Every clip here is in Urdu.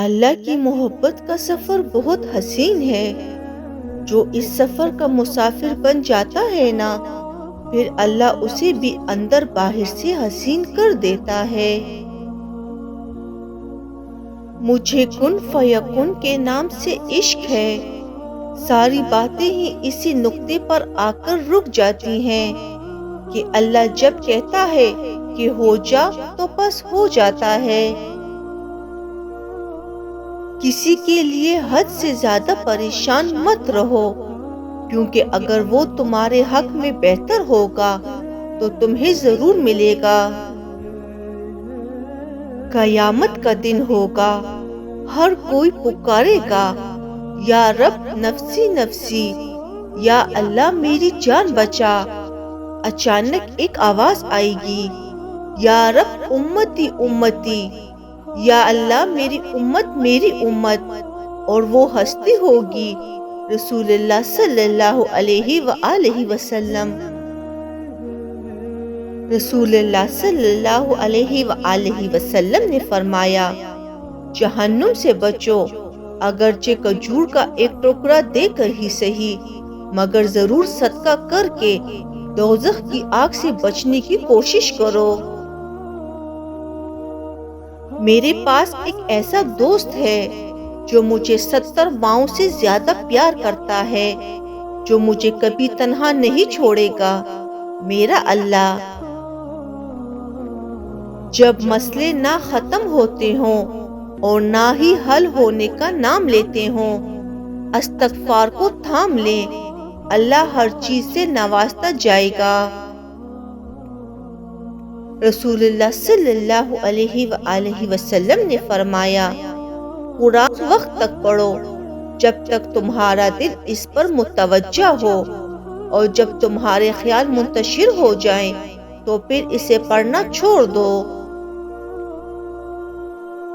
اللہ کی محبت کا سفر بہت حسین ہے۔ جو اس سفر کا مسافر بن جاتا ہے نا، پھر اللہ اسے بھی اندر باہر سے حسین کر دیتا ہے۔ مجھے کن فیکن کے نام سے عشق ہے، ساری باتیں ہی اسی نقطے پر آ کر رک جاتی ہیں کہ اللہ جب کہتا ہے کہ ہو جا تو بس ہو جاتا ہے۔ کسی کے لیے حد سے زیادہ پریشان مت رہو، کیونکہ اگر وہ تمہارے حق میں بہتر ہوگا تو تمہیں ضرور ملے گا۔ قیامت کا دن ہوگا، ہر کوئی پکارے گا، یا رب نفسی نفسی، یا اللہ میری جان بچا۔ اچانک ایک آواز آئے گی، یا رب امتی امتی، یا اللہ میری امت، اور وہ ہستی ہوگی رسول اللہ صلی اللہ علیہ وآلہ وسلم۔ رسول اللہ صلی اللہ علیہ وآلہ وسلم نے فرمایا، جہنم سے بچو، اگرچہ کھجور کا ایک ٹکڑا دے کر ہی صحیح، مگر ضرور صدقہ کر کے دوزخ کی آگ سے بچنے کی کوشش کرو۔ میرے پاس ایک ایسا دوست ہے جو مجھے 70 ماؤں سے زیادہ پیار کرتا ہے، جو مجھے کبھی تنہا نہیں چھوڑے گا، میرا اللہ۔ جب مسئلے نہ ختم ہوتے ہوں اور نہ ہی حل ہونے کا نام لیتے ہوں، استغفار کو تھام لیں، اللہ ہر چیز سے نوازتا جائے گا۔ رسول اللہ صلی اللہ علیہ وآلہ وسلم نے فرمایا، قرآن اس وقت تک پڑھو جب تک تمہارا دل اس پر متوجہ ہو، اور جب تمہارے خیال منتشر ہو جائیں تو پھر اسے پڑھنا چھوڑ دو۔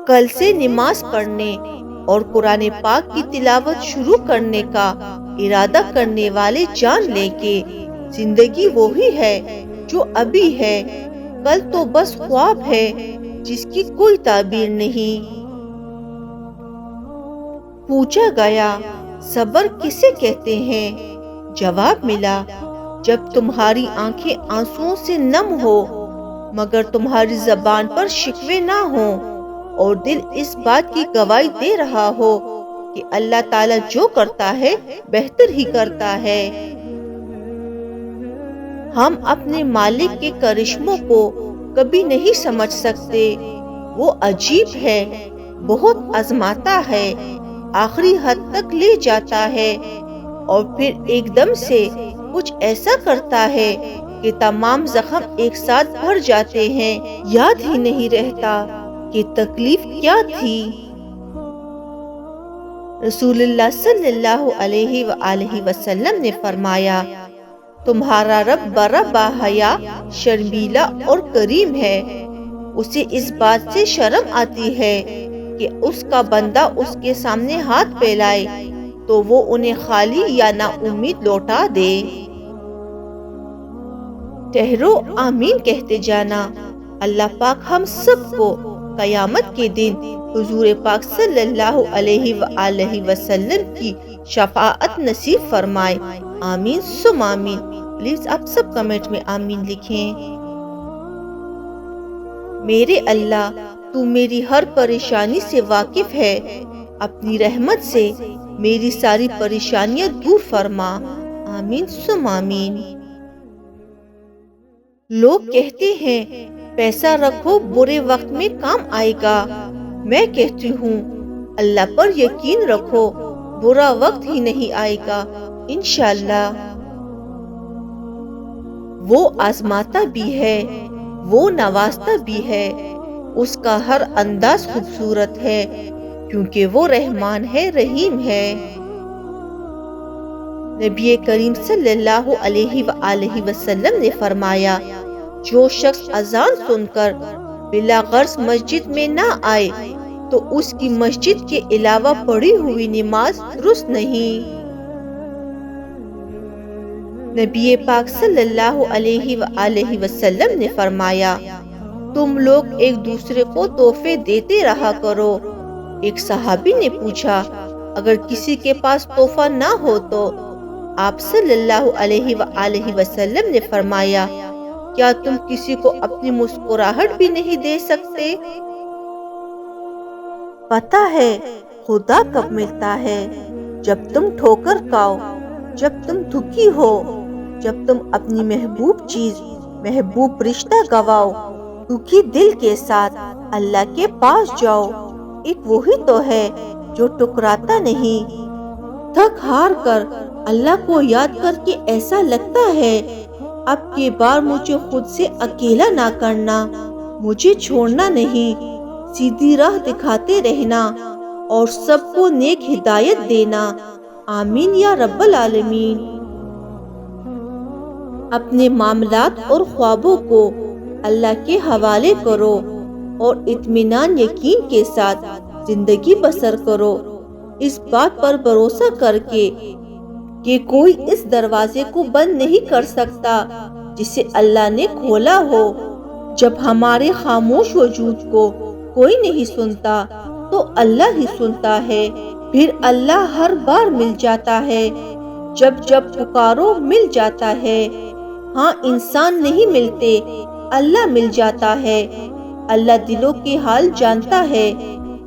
کل سے نماز پڑھنے اور قرآن پاک کی تلاوت شروع کرنے کا ارادہ کرنے والے جان لیں کہ زندگی وہی ہے جو ابھی ہے، کل تو بس خواب ہے جس کی کوئی تعبیر نہیں۔ پوچھا گیا، صبر کسے کہتے ہیں؟ جواب ملا، جب تمہاری آنکھیں آنسوؤں سے نم ہو مگر تمہاری زبان پر شکوے نہ ہوں، اور دل اس بات کی گواہی دے رہا ہو کہ اللہ تعالیٰ جو کرتا ہے بہتر ہی کرتا ہے۔ ہم اپنے مالک کے کرشموں کو کبھی نہیں سمجھ سکتے، وہ عجیب ہے، بہت آزماتا ہے، آخری حد تک لے جاتا ہے، اور پھر ایک دم سے کچھ ایسا کرتا ہے کہ تمام زخم ایک ساتھ بھر جاتے ہیں، یاد ہی نہیں رہتا کہ تکلیف کیا تھی۔ رسول اللہ صلی اللہ علیہ وآلہ وسلم نے فرمایا، تمہارا رب بڑا باحیا، شرمیلا اور کریم ہے، اسے اس بات سے شرم آتی ہے کہ اس کا بندہ اس کے سامنے ہاتھ پھیلائے تو وہ انہیں خالی یا نا امید لوٹا دے۔ ٹھہرو، آمین کہتے جانا۔ اللہ پاک ہم سب کو قیامت کے دن حضور پاک صلی اللہ علیہ وآلہ وسلم کی شفاعت نصیب فرمائے، آمین ثم آمین۔ پلیز آپ سب کمنٹ میں آمین لکھیں۔ میرے اللہ، تو میری ہر پریشانی سے واقف ہے، اپنی رحمت سے میری ساری پریشانیاں دور فرما، آمین ثم آمین۔ لوگ کہتے ہیں پیسہ رکھو برے وقت میں کام آئے گا، میں کہتی ہوں اللہ پر یقین رکھو، برا وقت ہی نہیں آئے گا انشاءاللہ۔ وہ آزماتا بھی ہے، وہ نوازتا بھی ہے، اس کا ہر انداز خوبصورت ہے، کیونکہ وہ رحمان ہے، رحیم ہے۔ نبی کریم صلی اللہ علیہ وآلہ وسلم نے فرمایا، جو شخص اذان سن کر بلا غرض مسجد میں نہ آئے تو اس کی مسجد کے علاوہ پڑھی ہوئی نماز درست نہیں۔ نبی پاک صلی اللہ علیہ وآلہ وسلم نے فرمایا، تم لوگ ایک دوسرے کو تحفے دیتے رہا کرو، ایک صحابی نے پوچھا، اگر کسی کے پاس تحفہ نہ ہو تو؟ آپ صلی اللہ علیہ وآلہ وسلم نے فرمایا، کیا تم کسی کو اپنی مسکراہٹ بھی نہیں دے سکتے؟ پتہ ہے خدا کب ملتا ہے؟ جب تم ٹھوکر کھاؤ، جب تم دکھی ہو، جب تم اپنی محبوب چیز، محبوب رشتہ گواؤ، دکھی دل کے ساتھ اللہ کے پاس جاؤ۔ ایک وہی تو ہے جو ٹکراتا نہیں۔ تھک ہار کر اللہ کو یاد کر کے ایسا لگتا ہے، اب کی بار مجھے خود سے اکیلا نہ کرنا، مجھے چھوڑنا نہیں، سیدھی راہ دکھاتے رہنا اور سب کو نیک ہدایت دینا، آمین یا رب العالمین۔ اپنے معاملات اور خوابوں کو اللہ کے حوالے کرو اور اطمینان یقین کے ساتھ زندگی بسر کرو، اس بات پر بھروسہ کر کے کہ کوئی اس دروازے کو بند نہیں کر سکتا جسے اللہ نے کھولا ہو۔ جب ہمارے خاموش وجود کو کوئی نہیں سنتا تو اللہ ہی سنتا ہے، پھر اللہ ہر بار مل جاتا ہے، جب جب پکارو مل جاتا ہے۔ ہاں انسان نہیں ملتے، اللہ مل جاتا ہے۔ اللہ دلوں کے حال جانتا ہے،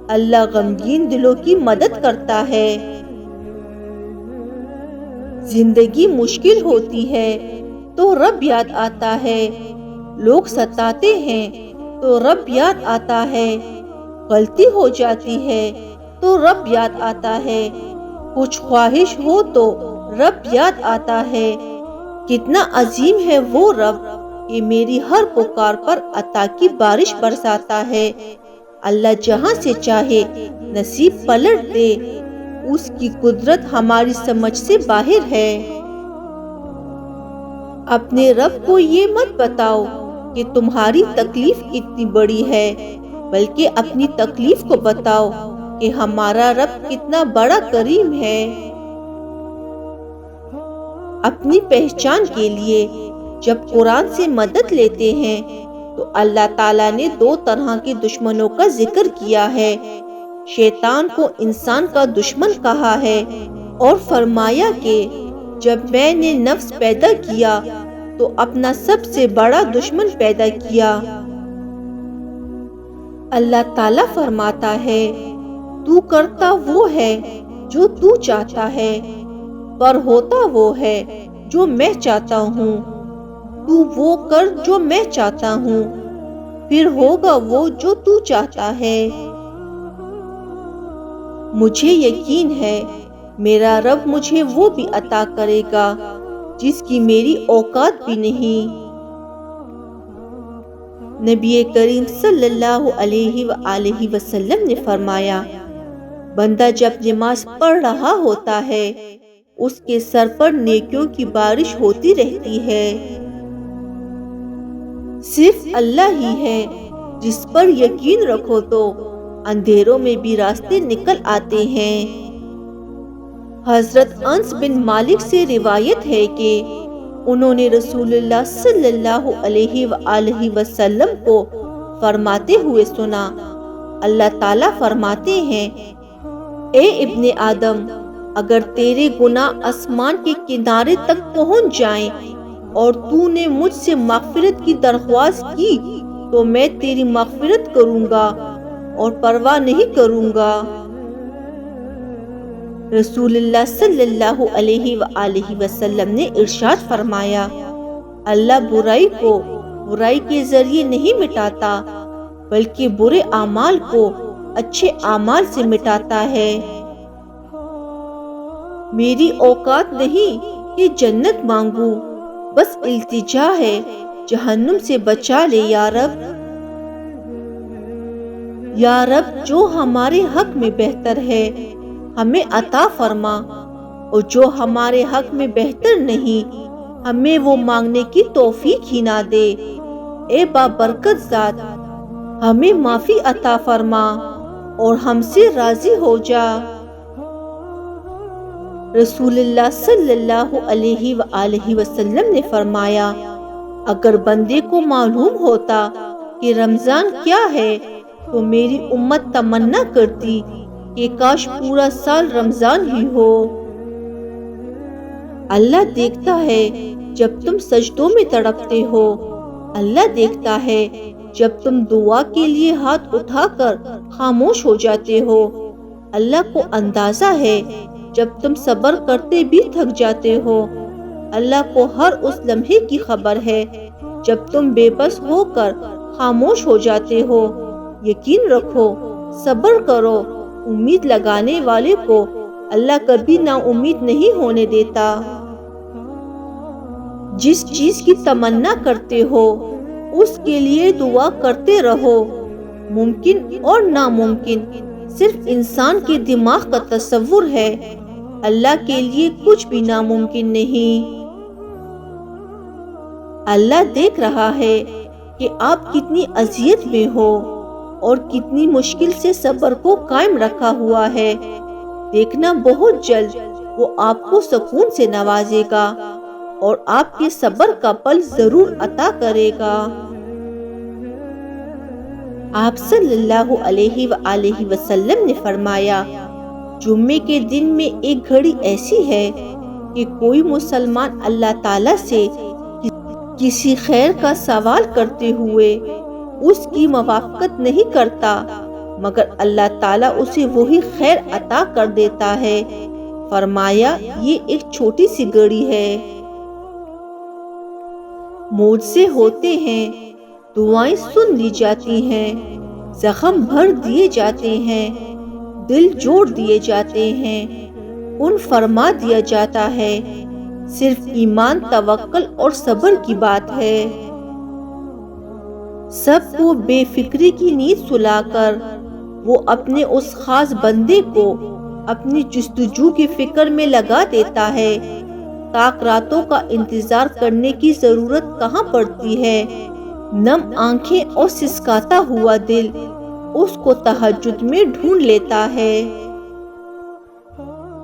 اللہ غمگین دلوں کی مدد کرتا ہے۔ زندگی مشکل ہوتی ہے تو رب یاد آتا ہے، لوگ ستاتے ہیں تو رب یاد آتا ہے، غلطی ہو جاتی ہے تو رب یاد آتا ہے، کچھ خواہش ہو تو رب یاد آتا ہے۔ کتنا عظیم ہے وہ رب، یہ میری ہر پکار پر عطا کی بارش برساتا ہے۔ اللہ جہاں سے چاہے نصیب پلٹ دے، اس کی قدرت ہماری سمجھ سے باہر ہے۔ اپنے رب کو یہ مت بتاؤ کہ تمہاری تکلیف کتنی بڑی ہے، بلکہ اپنی تکلیف کو بتاؤ کہ ہمارا رب کتنا بڑا کریم ہے۔ اپنی پہچان کے لیے جب قرآن سے مدد لیتے ہیں تو اللہ تعالیٰ نے دو طرح کے دشمنوں کا ذکر کیا ہے۔ شیطان کو انسان کا دشمن کہا ہے اور فرمایا کہ جب میں نے نفس پیدا کیا تو اپنا سب سے بڑا دشمن پیدا کیا۔ اللہ تعالیٰ فرماتا ہے، تو کرتا وہ ہے جو تو چاہتا ہے، پر ہوتا وہ ہے جو میں چاہتا ہوں۔ تو وہ کر جو میں چاہتا ہوں، پھر ہوگا وہ جو تو چاہتا ہے۔ مجھے یقین ہے میرا رب مجھے وہ بھی عطا کرے گا جس کی میری اوقات بھی نہیں۔ نبی کریم صلی اللہ علیہ وآلہ وسلم نے فرمایا، بندہ جب نماز پڑھ رہا ہوتا ہے اس کے سر پر نیکیوں کی بارش ہوتی رہتی ہے۔ صرف اللہ ہی ہے جس پر یقین رکھو تو اندھیروں میں بھی راستے نکل آتے ہیں۔ حضرت انس بن مالک سے روایت ہے کہ انہوں نے رسول اللہ صلی اللہ علیہ وآلہ وسلم کو فرماتے ہوئے سنا، اللہ تعالیٰ فرماتے ہیں، اے ابن آدم، اگر تیرے گناہ آسمان کے کنارے تک پہنچ جائیں اور تو نے مجھ سے مغفرت کی درخواست کی تو میں تیری مغفرت کروں گا اور پرواہ نہیں کروں گا۔ رسول اللہ صلی اللہ علیہ وآلہ وسلم نے ارشاد فرمایا، اللہ برائی کو برائی کے ذریعے نہیں مٹاتا بلکہ برے اعمال کو اچھے اعمال سے مٹاتا ہے۔ میری اوقات نہیں کہ جنت مانگوں، بس التجا ہے جہنم سے بچا لے یا رب۔ یا رب جو ہمارے حق میں بہتر ہے ہمیں عطا فرما، اور جو ہمارے حق میں بہتر نہیں ہمیں وہ مانگنے کی توفیق ہی نہ دے۔ اے بابرکت ذات، ہمیں معافی عطا فرما اور ہم سے راضی ہو جا۔ رسول اللہ صلی اللہ علیہ وآلہ وسلم نے فرمایا، اگر بندے کو معلوم ہوتا کہ رمضان کیا ہے تو میری امت تمنا کرتی کہ کاش پورا سال رمضان ہی ہو۔ اللہ دیکھتا ہے جب تم سجدوں میں تڑپتے ہو، اللہ دیکھتا ہے جب تم دعا کے لیے ہاتھ اٹھا کر خاموش ہو جاتے ہو، اللہ کو اندازہ ہے جب تم صبر کرتے بھی تھک جاتے ہو، اللہ کو ہر اس لمحے کی خبر ہے جب تم بے بس ہو کر خاموش ہو جاتے ہو۔ یقین رکھو، صبر کرو، امید لگانے والے کو اللہ کبھی نا امید نہیں ہونے دیتا۔ جس چیز کی تمنا کرتے ہو اس کے لیے دعا کرتے رہو۔ ممکن اور ناممکن صرف انسان کے دماغ کا تصور ہے، اللہ کے لیے کچھ بھی ناممکن نہیں۔ اللہ دیکھ رہا ہے کہ آپ کتنی اذیت میں ہو اور کتنی مشکل سے صبر کو قائم رکھا ہوا ہے۔ دیکھنا بہت جلد وہ آپ کو سکون سے نوازے گا اور آپ کے صبر کا پھل ضرور عطا کرے گا۔ آپ صلی اللہ علیہ وآلہ وسلم نے فرمایا، جمعے کے دن میں ایک گھڑی ایسی ہے کہ کوئی مسلمان اللہ تعالیٰ سے کسی خیر کا سوال کرتے ہوئے اس کی موافقت نہیں کرتا مگر اللہ تعالیٰ اسے وہی خیر عطا کر دیتا ہے۔ فرمایا، یہ ایک چھوٹی سی گھڑی ہے، معجزے ہوتے ہیں، دعائیں سن لی جاتی ہیں، زخم بھر دیے جاتے ہیں، دل جوڑ دیے جاتے ہیں، کن فرما دیا جاتا ہے۔ صرف ایمان، توکل اور صبر کی بات ہے۔ سب کو بے فکری کی نیند سلا کر وہ اپنے اس خاص بندے کو اپنی جستجو کی فکر میں لگا دیتا ہے۔ تاک راتوں کا انتظار کرنے کی ضرورت کہاں پڑتی ہے۔ نم آنکھیں اور سسکاتا ہوا دل اس کو تہجد میں ڈھونڈ لیتا ہے۔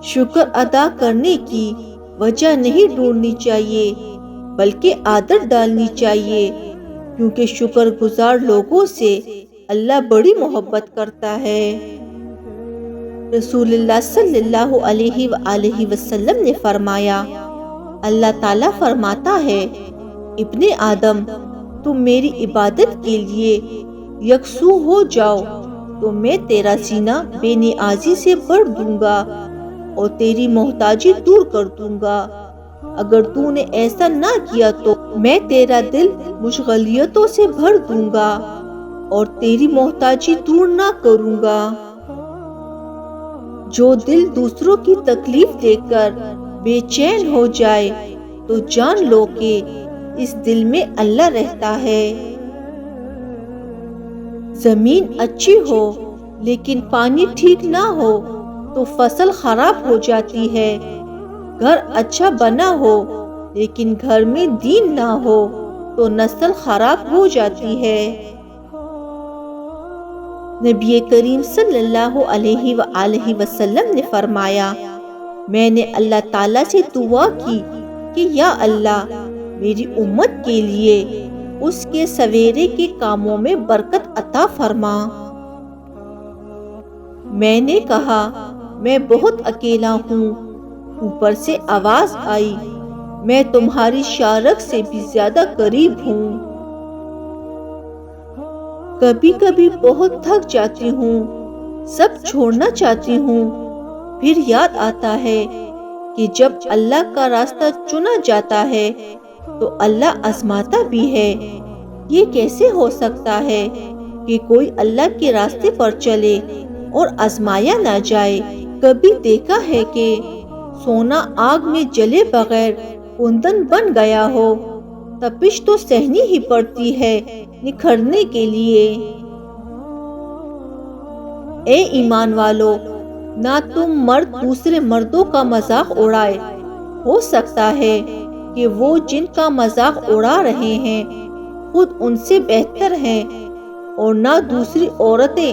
شکر ادا کرنے کی وجہ نہیں ڈھونڈنی چاہیے بلکہ عادت ڈالنی چاہیے، کیونکہ شکر گزار لوگوں سے اللہ بڑی محبت کرتا ہے۔ رسول اللہ صلی اللہ علیہ وآلہ وسلم نے فرمایا، اللہ تعالیٰ فرماتا ہے، ابن آدم تم میری عبادت کے لیے یکسو ہو جاؤ تو میں تیرا سینہ بے نیازی سے بھر دوں گا اور تیری محتاجی دور کر دوں گا۔ اگر تو نے ایسا نہ کیا تو میں تیرا دل مشغلیتوں سے بھر دوں گا اور تیری محتاجی دور نہ کروں گا۔ جو دل دوسروں کی تکلیف دیکھ کر بے چین ہو جائے تو جان لو کہ اس دل میں اللہ رہتا ہے۔ زمین اچھی ہو لیکن پانی ٹھیک نہ ہو تو فصل خراب ہو جاتی ہے۔ گھر اچھا بنا ہو لیکن گھر میں دین نہ ہو تو نسل خراب ہو جاتی ہے۔ نبی کریم صلی اللہ علیہ وآلہ وسلم نے فرمایا، میں نے اللہ تعالیٰ سے دعا کی کہ یا اللہ میری امت کے لیے اس کے سویرے کے کاموں میں برکت عطا فرما۔ میں نے کہا، میں بہت اکیلا ہوں۔ اوپر سے آواز آئی، میں تمہاری شارک سے بھی زیادہ قریب ہوں۔ کبھی کبھی بہت تھک جاتی ہوں، سب چھوڑنا چاہتی ہوں، پھر یاد آتا ہے کہ جب اللہ کا راستہ چنا جاتا ہے تو اللہ آزماتا بھی ہے۔ یہ کیسے ہو سکتا ہے کہ کوئی اللہ کے راستے پر چلے اور آزمایا نہ جائے؟ کبھی دیکھا ہے کہ سونا آگ میں جلے بغیر کندن بن گیا ہو؟ تپش تو سہنی ہی پڑتی ہے نکھرنے کے لیے۔ اے ایمان والو، نہ تم مرد دوسرے مردوں کا مذاق اڑائے۔ ہو سکتا ہے کہ وہ جن کا مذاق اڑا رہے ہیں خود ان سے بہتر ہیں، اور نہ دوسری عورتیں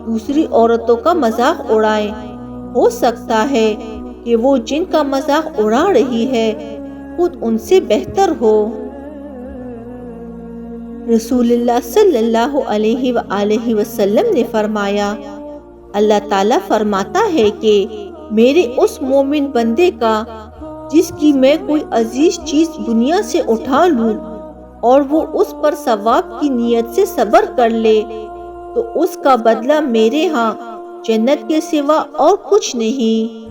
دوسری عورتوں کا مذاق اڑائیں۔ ہو سکتا ہے کہ وہ جن کا مذاق اڑا رہی ہے خود ان سے بہتر ہو۔ رسول اللہ صلی اللہ علیہ وآلہ وسلم نے فرمایا، اللہ تعالیٰ فرماتا ہے کہ میرے اس مومن بندے کا جس کی میں کوئی عزیز چیز دنیا سے اٹھا لوں اور وہ اس پر ثواب کی نیت سے صبر کر لے تو اس کا بدلہ میرے ہاں جنت کے سوا اور کچھ نہیں۔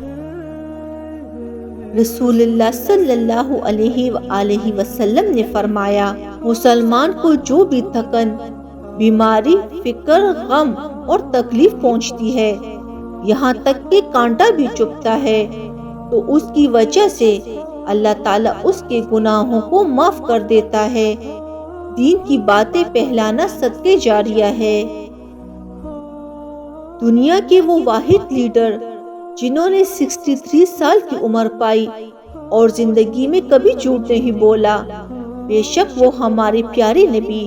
رسول اللہ صلی اللہ علیہ وآلہ وسلم نے فرمایا، مسلمان کو جو بھی تھکن، بیماری، فکر، غم اور تکلیف پہنچتی ہے، یہاں تک کہ کانٹا بھی چبھتا ہے، تو اس کی وجہ سے اللہ تعالیٰ اس کے گناہوں کو معاف کر دیتا ہے۔ دین کی باتیں پھیلانا صدقے جاریہ ہے۔ دنیا کے وہ واحد لیڈر جنہوں نے 63 سال کی عمر پائی اور زندگی میں کبھی جھوٹ نہیں بولا، بے شک وہ ہمارے پیارے نبی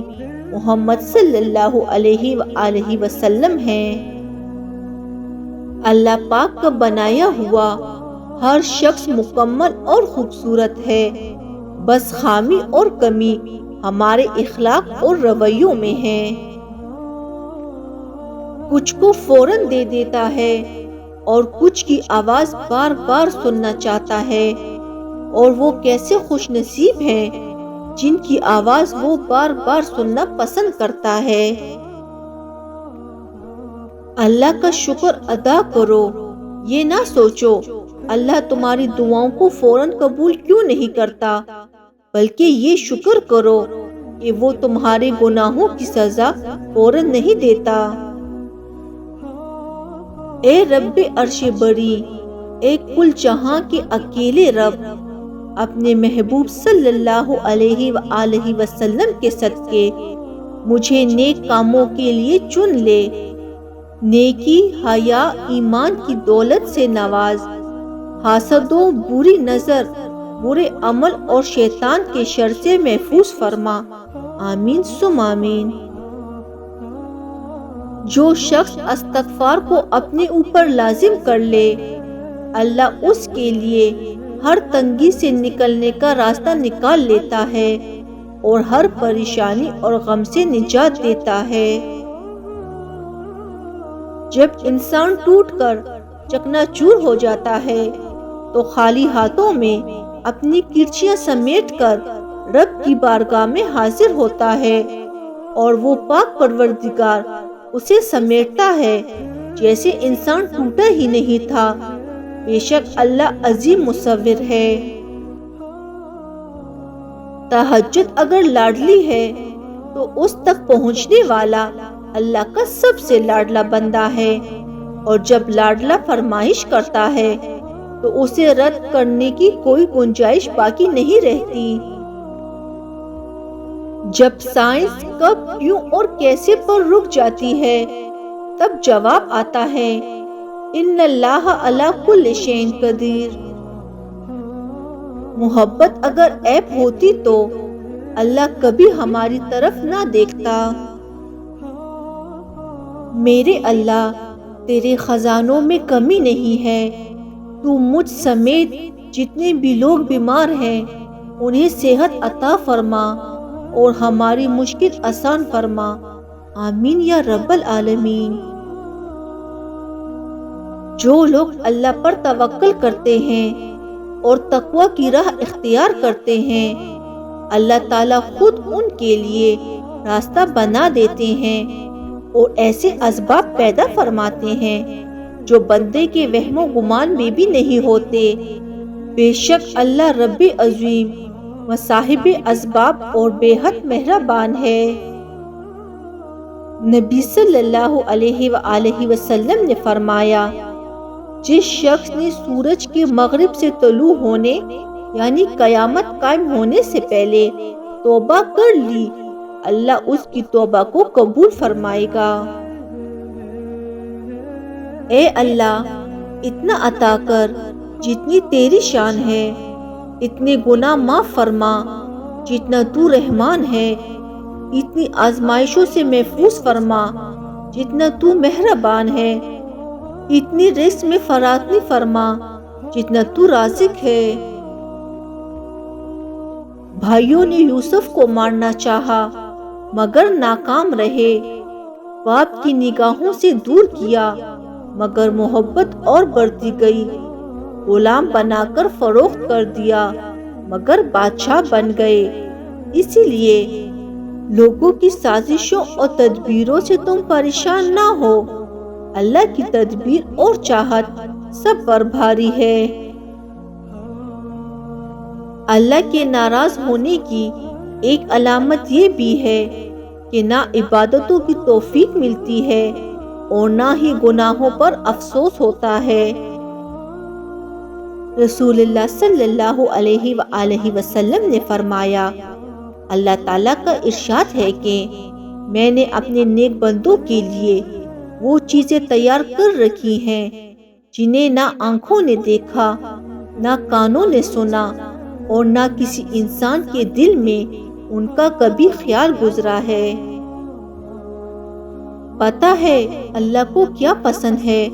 محمد صلی اللہ علیہ وآلہ وسلم ہیں۔ اللہ پاک کا بنایا ہوا ہر شخص مکمل اور خوبصورت ہے، بس خامی اور کمی ہمارے اخلاق اور رویوں میں ہے۔ کچھ کو فوراً دے دیتا ہے اور کچھ کی آواز بار بار سننا چاہتا ہے، اور وہ کیسے خوش نصیب ہیں جن کی آواز وہ بار بار سننا پسند کرتا ہے۔ اللہ کا شکر ادا کرو، یہ نہ سوچو اللہ تمہاری دعاؤں کو فوراً قبول کیوں نہیں کرتا، بلکہ یہ شکر کرو کہ وہ تمہارے گناہوں کی سزا فوراً نہیں دیتا۔ اے رب عرش بری، اے کل جہاں کے اکیلے رب، اپنے محبوب صلی اللہ علیہ وآلہ وسلم کے صدقے مجھے نیک کاموں کے لیے چن لے، نیکی، حیا، ایمان کی دولت سے نواز، حسد و بری نظر، برے عمل اور شیطان کے شر سے محفوظ فرما، آمین ثم آمین۔ جو شخص استغفار کو اپنے اوپر لازم کر لے، اللہ اس کے لیے ہر تنگی سے نکلنے کا راستہ نکال لیتا ہے اور ہر پریشانی اور غم سے نجات دیتا ہے۔ جب انسان ٹوٹ کر چکنا چور ہو جاتا ہے تو خالی ہاتھوں میں اپنی کرچیاں سمیٹ کر رب کی بارگاہ میں حاضر ہوتا ہے، اور وہ پاک پروردگار اسے سمیٹتا ہے جیسے انسان ٹوٹا ہی نہیں تھا۔ بے شک اللہ عظیم مصور ہے۔ تہجد اگر لاڈلی ہے تو اس تک پہنچنے والا اللہ کا سب سے لاڈلا بندہ ہے، اور جب لاڈلا فرمائش کرتا ہے تو اسے رد کرنے کی کوئی گنجائش باقی نہیں رہتی۔ جب سائنس کب، کیوں اور کیسے پر رک جاتی ہے، تب جواب آتا ہے، ان اللہ علی کل شیء قدیر۔ محبت اگر عیب ہوتی تو اللہ کبھی ہماری طرف نہ دیکھتا۔ میرے اللہ، تیرے خزانوں میں کمی نہیں ہے، تو مجھ سمیت جتنے بھی لوگ بیمار ہیں انہیں صحت عطا فرما اور ہماری مشکل آسان فرما، آمین یا رب العالمین۔ جو لوگ اللہ پر توکل کرتے ہیں اور تقوی کی راہ اختیار کرتے ہیں، اللہ تعالیٰ خود ان کے لیے راستہ بنا دیتے ہیں اور ایسے اسباب پیدا فرماتے ہیں جو بندے کے وہم و گمان میں بھی نہیں ہوتے۔ بے شک اللہ رب عظیم و صاحب اسباب اور بے حد مہربان ہے۔ نبی صلی اللہ علیہ وآلہ وسلم نے فرمایا، جس شخص نے سورج کے مغرب سے طلوع ہونے یعنی قیامت قائم ہونے سے پہلے توبہ کر لی، اللہ اس کی توبہ کو قبول فرمائے گا۔ اے اللہ، اتنا عطا کر جتنی تیری شان ہے، اتنے گناہ معاف فرما جتنا تو رحمان ہے، اتنی آزمائشوں سے محفوظ فرما جتنا تو مہربان ہے، اتنی رزق میں فراخی فرما جتنا تو رازق ہے۔ بھائیوں نے یوسف کو مارنا چاہا مگر ناکام رہے، باپ کی نگاہوں سے دور کیا مگر محبت اور بڑھتی گئی۔ غلام بنا کر فروخت کر دیا مگر بادشاہ بن گئے۔ اسی لیے لوگوں کی سازشوں اور تدبیروں سے تم پریشان نہ ہو۔ اللہ کی تدبیر اور چاہت سب پر بھاری ہے۔ اللہ کے ناراض ہونے کی ایک علامت یہ بھی ہے کہ نہ عبادتوں کی توفیق ملتی ہے اور نہ ہی گناہوں پر افسوس ہوتا ہے۔ رسول اللہ صلی اللہ علیہ وآلہ وسلم نے فرمایا، اللہ تعالیٰ کا ارشاد ہے کہ میں نے اپنے نیک بندوں کے لیے وہ چیزیں تیار کر رکھی ہیں جنہیں نہ آنکھوں نے دیکھا، نہ کانوں نے سنا اور نہ کسی انسان کے دل میں ان کا کبھی خیال گزرا ہے۔ پتہ ہے اللہ کو کیا پسند ہے؟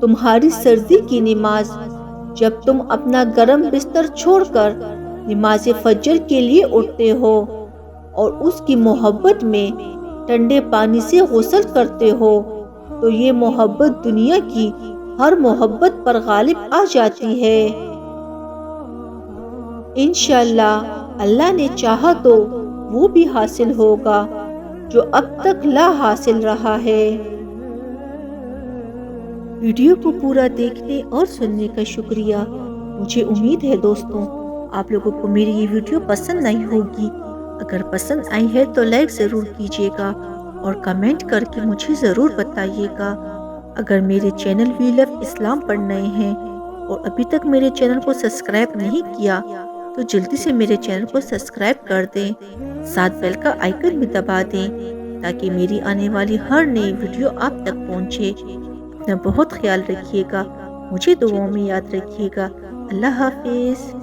تمہاری سردی کی نماز، جب تم اپنا گرم بستر چھوڑ کر نماز فجر کے لیے اٹھتے ہو اور اس کی محبت میں ٹھنڈے پانی سے غسل کرتے ہو تو یہ محبت دنیا کی ہر محبت پر غالب آ جاتی ہے۔ انشاءاللہ اللہ نے چاہا تو وہ بھی حاصل ہوگا جو اب تک لا حاصل رہا ہے۔ ویڈیو کو پورا دیکھنے اور سننے کا شکریہ۔ مجھے امید ہے دوستوں آپ لوگوں کو میری یہ ویڈیو پسند آئی ہوگی۔ اگر پسند آئی ہے تو لائک ضرور کیجیے گا اور کمنٹ کر کے مجھے ضرور بتائیے گا۔ اگر میرے چینل وی لو اسلام پر نئے ہیں اور ابھی تک میرے چینل کو سبسکرائب نہیں کیا تو جلدی سے میرے چینل کو سبسکرائب کر دیں، ساتھ بیل کا آئیکن بھی دبا دیں تاکہ میری آنے والی ہر نئی ویڈیو آپ تک پہنچے۔ اپنا بہت خیال رکھیے گا، مجھے دعاؤں میں یاد رکھیے گا۔ اللہ حافظ۔